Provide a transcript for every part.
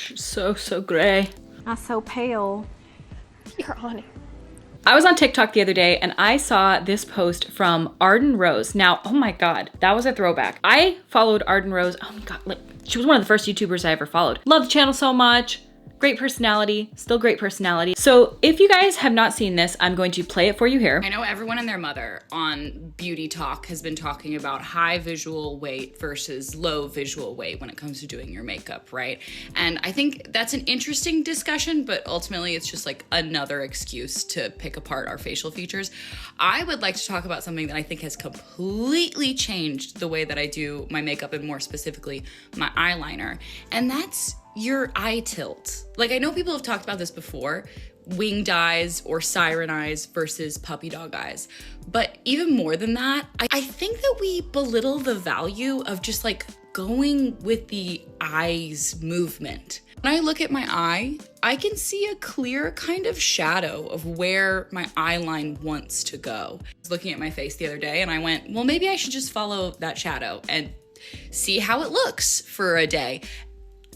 gosh, so gray. Not so pale. You're on it. I was on TikTok the other day and I saw this post from Arden Rose. Now, oh my God, that was a throwback. I followed Arden Rose. Oh my God, like, she was one of the first YouTubers I ever followed. Love the channel so much. Great personality, still great personality. So if you guys have not seen this, I'm going to play it for you here. I know everyone and their mother on Beauty Talk has been talking about high visual weight versus low visual weight when it comes to doing your makeup, right? And I think that's an interesting discussion, but ultimately it's just like another excuse to pick apart our facial features. I would like to talk about something that I think has completely changed the way that I do my makeup, and more specifically, my eyeliner. And that's your eye tilt. Like, I know people have talked about this before, winged eyes or siren eyes versus puppy dog eyes. But even more than that, I think that we belittle the value of just like going with the eye's movement. When I look at my eye, I can see a clear kind of shadow of where my eyeline wants to go. I was looking at my face the other day and I went, well, maybe I should just follow that shadow and see how it looks for a day.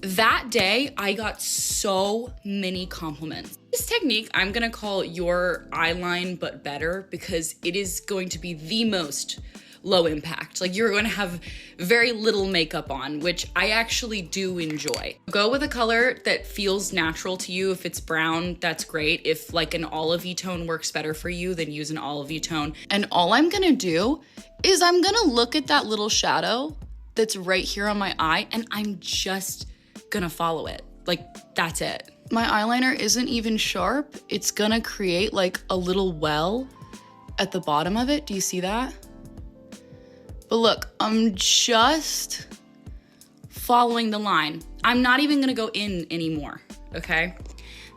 That day, I got so many compliments. This technique I'm gonna call your eyeline but better, because it is going to be the most low impact. Like, you're gonna have very little makeup on, which I actually do enjoy. Go with a color that feels natural to you. If it's brown, that's great. If like an olivey tone works better for you, then use an olivey tone. And all I'm gonna do is I'm gonna look at that little shadow that's right here on my eye, and I'm just gonna follow it. Like, that's it. My eyeliner isn't even sharp. It's gonna create like a little well at the bottom of it. Do you see that? But look, I'm just following the line. I'm not even gonna go in anymore, okay?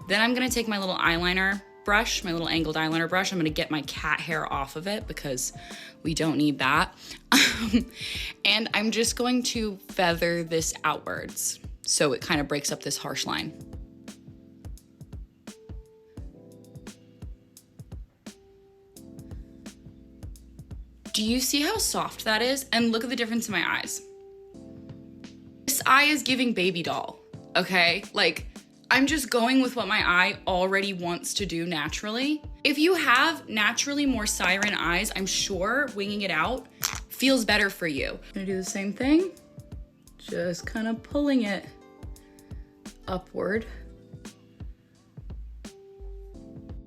Then I'm gonna take my little eyeliner brush, my little angled eyeliner brush. I'm gonna get my cat hair off of it because we don't need that. And I'm just going to feather this outwards, so it kind of breaks up this harsh line. Do you see how soft that is? And look at the difference in my eyes. This eye is giving baby doll, okay? Like, I'm just going with what my eye already wants to do naturally. If you have naturally more siren eyes, I'm sure winging it out feels better for you. I'm gonna do the same thing. Just kind of pulling it upward.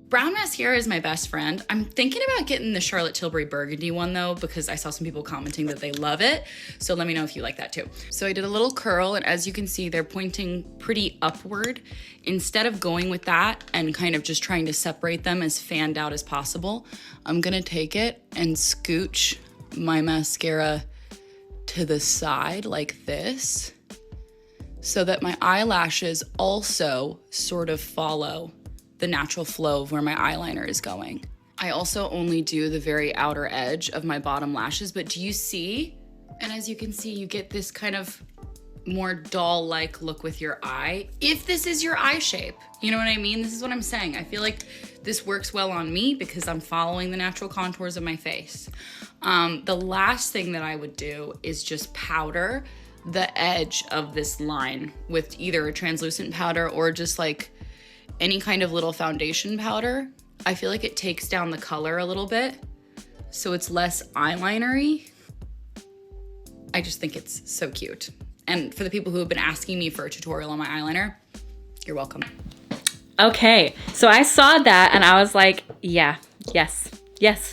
Brown mascara is my best friend. I'm thinking about getting the Charlotte Tilbury Burgundy one though, because I saw some people commenting that they love it. So let me know if you like that too. So I did a little curl, and as you can see, they're pointing pretty upward. Instead of going with that and kind of just trying to separate them as fanned out as possible, I'm gonna take it and scooch my mascara to the side like this, so that my eyelashes also sort of follow the natural flow of where my eyeliner is going. I also only do the very outer edge of my bottom lashes, but do you see? And as you can see, you get this kind of more doll-like look with your eye, if this is your eye shape. You know what I mean? This is what I'm saying. I feel like this works well on me because I'm following the natural contours of my face. The last thing that I would do is just powder the edge of this line with either a translucent powder or just like any kind of little foundation powder. I feel like it takes down the color a little bit, so it's less eyeliner-y. I just think it's so cute. And for the people who have been asking me for a tutorial on my eyeliner, you're welcome. Okay, so I saw that and I was like, yeah, yes,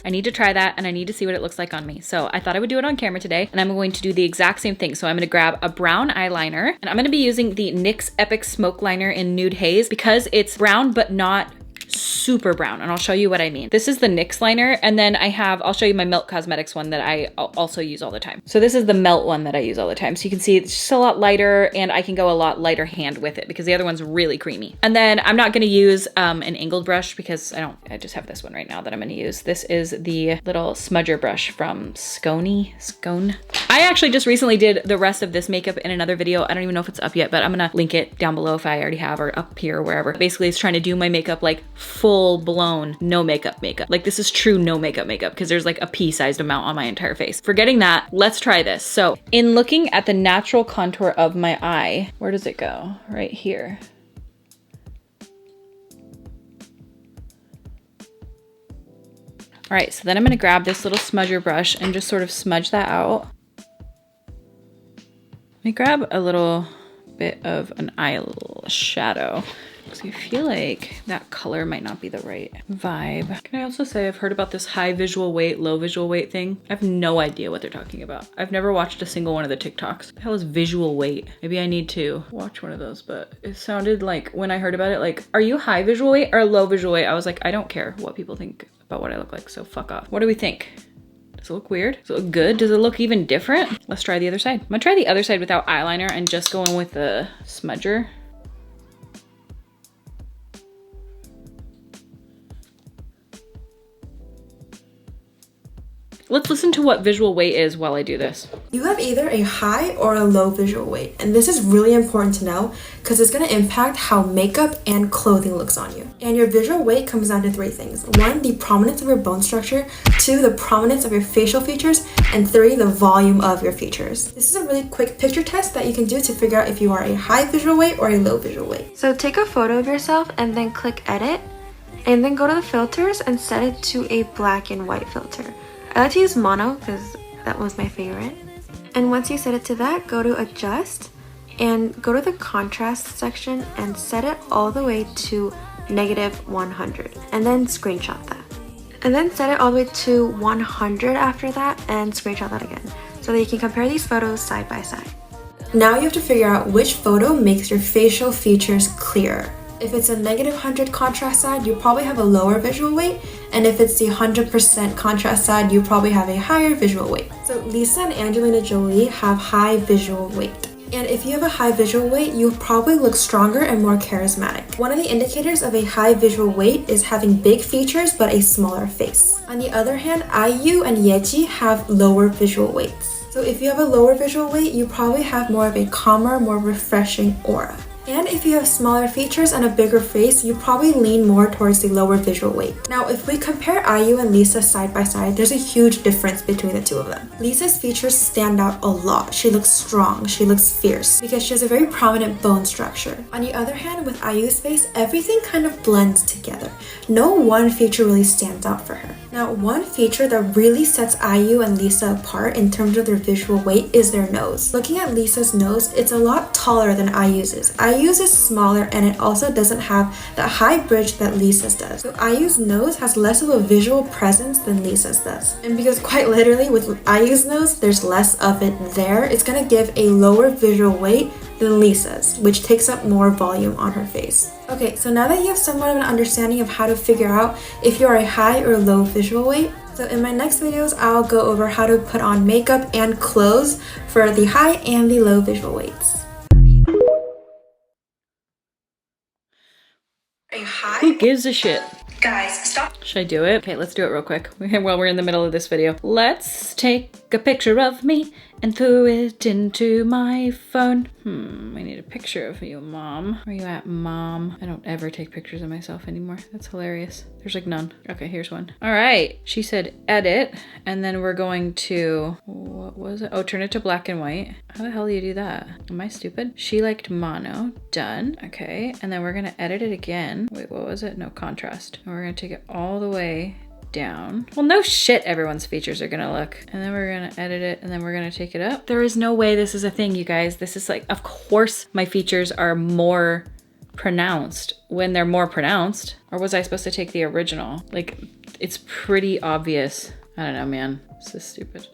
I need to try that and I need to see what it looks like on me. So I thought I would do it on camera today, and I'm going to do the exact same thing. So I'm gonna grab a brown eyeliner, and I'm gonna be using the NYX Epic Smoke Liner in Nude Haze because it's brown but not super brown, and I'll show you what I mean. This is the NYX liner, and then I'll show you my Melt Cosmetics one that I also use all the time. So this is the Melt one that I use all the time. So you can see it's just a lot lighter, and I can go a lot lighter hand with it because the other one's really creamy. And then I'm not gonna use an angled brush because I just have this one right now that I'm gonna use. This is the little smudger brush from Scone. I actually just recently did the rest of this makeup in another video. I don't even know if it's up yet, but I'm gonna link it down below if I already have, or up here or wherever. Basically, it's trying to do my makeup like full blown no makeup makeup. Like this is true no makeup makeup because there's like a pea-sized amount on my entire face. Forgetting that, let's try this. So in looking at the natural contour of my eye, where does it go? Right here. All right, so then I'm gonna grab this little smudger brush and just sort of smudge that out. Let me grab a little bit of an eyeshadow because I feel like that color might not be the right vibe. Can I also say I've heard about this high visual weight, low visual weight thing? I have no idea what they're talking about. I've never watched a single one of the TikToks. What the hell is visual weight? Maybe I need to watch one of those, but it sounded like when I heard about it, like, are you high visual weight or low visual weight? I was like, I don't care what people think about what I look like, so fuck off. What do we think? Does it look weird? Does it look good? Does it look even different? Let's try the other side. I'm gonna try the other side without eyeliner and just going with the smudger. Let's listen to what visual weight is while I do this. You have either a high or a low visual weight, and this is really important to know because it's going to impact how makeup and clothing looks on you. And your visual weight comes down to 3 things. 1, the prominence of your bone structure. 2, the prominence of your facial features. And 3, the volume of your features. This is a really quick picture test that you can do to figure out if you are a high visual weight or a low visual weight. So take a photo of yourself and then click edit, and then go to the filters and set it to a black and white filter. I like to use mono because that was my favorite. And once you set it to that, go to adjust and go to the contrast section and set it all the way to -100 and then screenshot that. And then set it all the way to 100 after that and screenshot that again so that you can compare these photos side by side. Now you have to figure out which photo makes your facial features clearer. If it's a -100 contrast side, you probably have a lower visual weight, and if it's the 100% contrast side, you probably have a higher visual weight. So Lisa and Angelina Jolie have high visual weight. And if you have a high visual weight, you'll probably look stronger and more charismatic. One of the indicators of a high visual weight is having big features but a smaller face. On the other hand, IU and Yeji have lower visual weights. So if you have a lower visual weight, you probably have more of a calmer, more refreshing aura. And if you have smaller features and a bigger face, you probably lean more towards the lower visual weight. Now, if we compare IU and Lisa side by side, there's a huge difference between the two of them. Lisa's features stand out a lot. She looks strong, she looks fierce, because she has a very prominent bone structure. On the other hand, with IU's face, everything kind of blends together. No one feature really stands out for her. Now, one feature that really sets IU and Lisa apart in terms of their visual weight is their nose. Looking at Lisa's nose, it's a lot taller than IU's is. IU's is smaller, and it also doesn't have the high bridge that Lisa's does. So IU's nose has less of a visual presence than Lisa's does. And because quite literally with IU's nose, there's less of it there, it's gonna give a lower visual weight than Lisa's, which takes up more volume on her face. Okay, so now that you have somewhat of an understanding of how to figure out if you're a high or low visual weight, so in my next videos, I'll go over how to put on makeup and clothes for the high and the low visual weights. Who gives a shit? Guys, stop. Should I do it? Okay, let's do it real quick while we're in the middle of this video. Let's take a picture of me and throw it into my phone. I need a picture of you, Mom. Where are you at, Mom? I don't ever take pictures of myself anymore. That's hilarious. There's like none. Okay, here's one. All right, she said edit, and then we're going to, what was it? Oh, turn it to black and white. How the hell do you do that? Am I stupid? She liked mono, done. Okay, and then we're gonna edit it again. Wait, what was it? No, contrast. And we're gonna take it all the way down. Well, no shit, everyone's features are gonna look. And then we're gonna edit it, and then we're gonna take it up. There is no way this is a thing, you guys. This is like, of course my features are more pronounced when they're more pronounced. Or was I supposed to take the original? Like, it's pretty obvious. I don't know, man. This is stupid.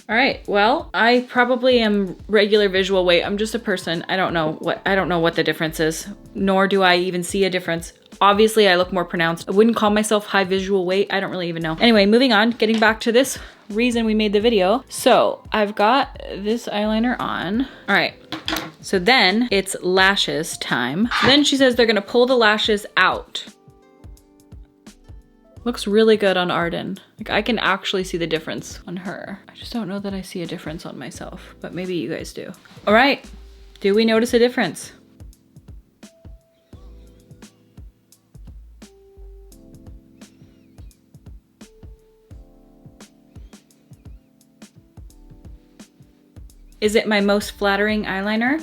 All right, well, I probably am regular visual weight. I'm just a person. I don't know what the difference is, nor do I even see a difference. Obviously, I look more pronounced. I wouldn't call myself high visual weight. I don't really even know. Anyway, moving on, getting back to this reason we made the video. So I've got this eyeliner on. All right, so then it's lashes time. Then she says they're gonna pull the lashes out. Looks really good on Arden. Like, I can actually see the difference on her. I just don't know that I see a difference on myself, but maybe you guys do. All right, do we notice a difference? Is it my most flattering eyeliner?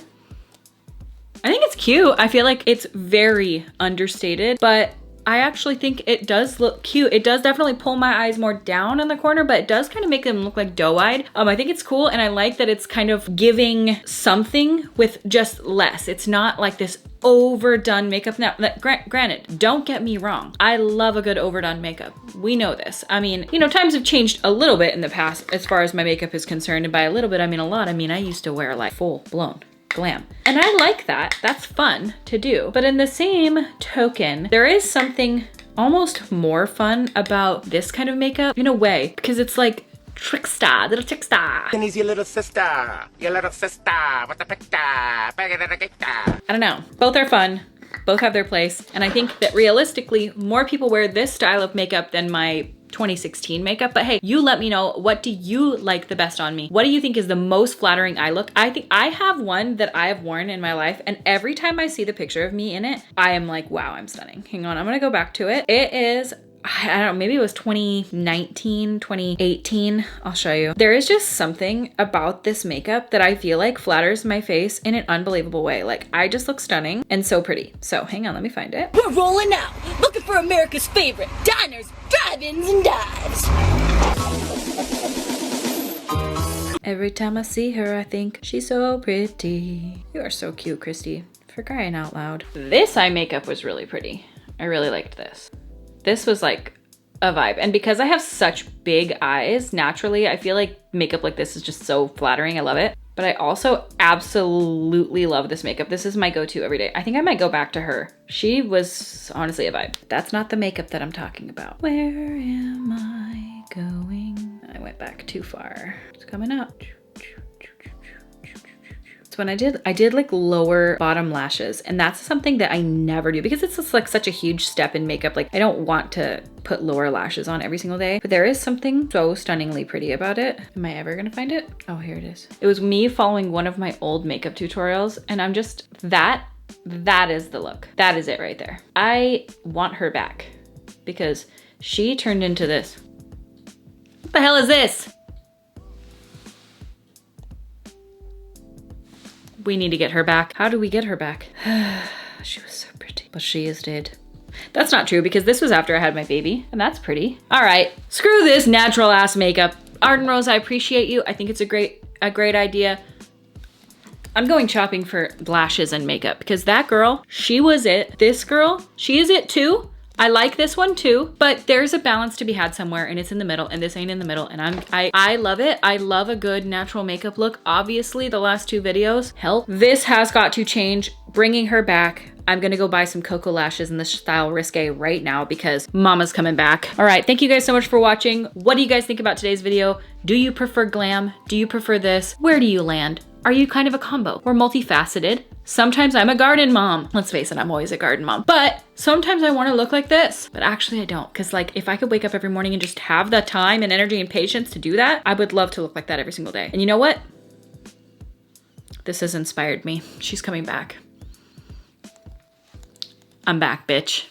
I think it's cute. I feel like it's very understated, but I actually think it does look cute. It does definitely pull my eyes more down in the corner, but it does kind of make them look like doe-eyed. I think it's cool, and I like that it's kind of giving something with just less. It's not like this overdone makeup. Now, granted, don't get me wrong. I love a good overdone makeup. We know this. I mean, you know, times have changed a little bit in the past as far as my makeup is concerned, and by a little bit, I mean a lot. I mean, I used to wear like full-blown glam. And I like that. That's fun to do. But in the same token, there is something almost more fun about this kind of makeup in a way, because it's like trickster, little trickster. And he's your little sister. Your little sister. What the picture? I don't know. Both are fun. Both have their place. And I think that realistically, more people wear this style of makeup than my 2016 makeup. But hey, you let me know, what do you like the best on me? What do you think is the most flattering eye look? I think I have one that I have worn in my life, and every time I see the picture of me in it, I am like, wow, I'm stunning. Hang on, I'm gonna go back to it. It is, I don't know, maybe it was 2019, 2018. I'll show you. There is just something about this makeup that I feel like flatters my face in an unbelievable way. Like, I just look stunning and so pretty. So hang on, let me find it. We're rolling out, looking for America's favorite diners, drive-ins, and dives. Every time I see her, I think she's so pretty. You are so cute, Kristi. For crying out loud. This eye makeup was really pretty. I really liked this. This was like a vibe. And because I have such big eyes, naturally, I feel like makeup like this is just so flattering. I love it. But I also absolutely love this makeup. This is my go-to every day. I think I might go back to her. She was honestly a vibe. That's not the makeup that I'm talking about. Where am I going? I went back too far. It's coming up. So when I did like lower bottom lashes, and that's something that I never do because it's just like such a huge step in makeup. Like, I don't want to put lower lashes on every single day, but there is something so stunningly pretty about it. Am I ever gonna find it? Oh, here it is. It was me following one of my old makeup tutorials, and I'm just, that is the look. That is it right there. I want her back because she turned into this. What the hell is this? We need to get her back. How do we get her back? She was so pretty, but she is dead. That's not true because this was after I had my baby, and that's pretty. All right, screw this natural ass makeup. Arden Rose, I appreciate you. I think it's a great idea. I'm going shopping for lashes and makeup because that girl, she was it. This girl, she is it too. I like this one too, but there's a balance to be had somewhere, and it's in the middle, and this ain't in the middle, and I love it. I love a good natural makeup look. Obviously, the last two videos help. This has got to change. Bringing her back. I'm gonna go buy some Cocoa lashes in the style Risque right now because mama's coming back. All right, thank you guys so much for watching. What do you guys think about today's video? Do you prefer glam? Do you prefer this? Where do you land? Are you kind of a combo or multifaceted? Sometimes I'm a garden mom. Let's face it, I'm always a garden mom. But sometimes I wanna look like this, but actually I don't. Cause like if I could wake up every morning and just have the time and energy and patience to do that, I would love to look like that every single day. And you know what? This has inspired me. She's coming back. I'm back, bitch.